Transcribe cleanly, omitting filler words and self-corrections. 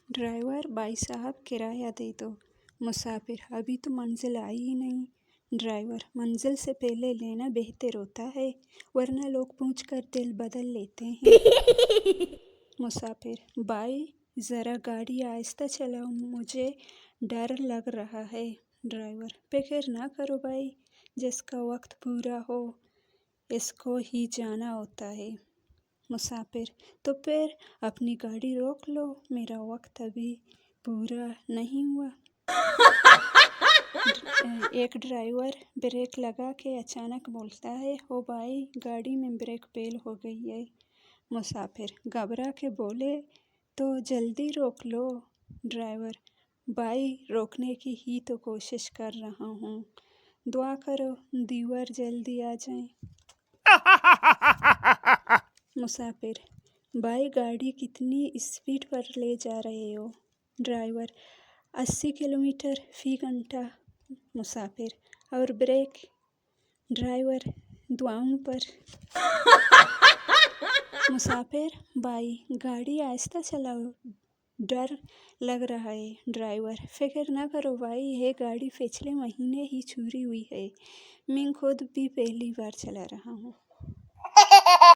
Driver: भाई साहब किराया दे दो। मुसाफिर: अभी तो मंजिल आई ही नहीं। ड्राइवर: मंजिल से पहले लेना बेहतर होता है, वरना लोग पूछकर दिल बदल लेते हैं। मुसाफिर: भाई ज़रा गाड़ी आहिस्ता चलाओ, मुझे डर लग रहा है। ड्राइवर: फिक्र ना करो भाई, जिसका वक्त पूरा हो इसको ही जाना होता है। मुसाफिर: तो फिर अपनी गाड़ी रोक लो, मेरा वक्त अभी पूरा नहीं हुआ। एक ड्राइवर ब्रेक लगा के अचानक बोलता है, ओ भाई गाड़ी में ब्रेक फेल हो गई है। मुसाफिर घबरा के बोले, तो जल्दी रोक लो। ड्राइवर: भाई रोकने की ही तो कोशिश कर रहा हूँ, दुआ करो दीवार जल्दी आ जाए। मुसाफिर: भाई गाड़ी कितनी स्पीड पर ले जा रहे हो? ड्राइवर: 80 किलोमीटर फी घंटा। मुसाफिर: और ब्रेक? ड्राइवर: दुआओं पर। मुसाफिर: भाई गाड़ी आहिस्ता चलाओ, डर लग रहा है। ड्राइवर: फिक्र ना करो भाई, ये गाड़ी पिछले महीने ही चोरी हुई है, मैं खुद भी पहली बार चला रहा हूँ।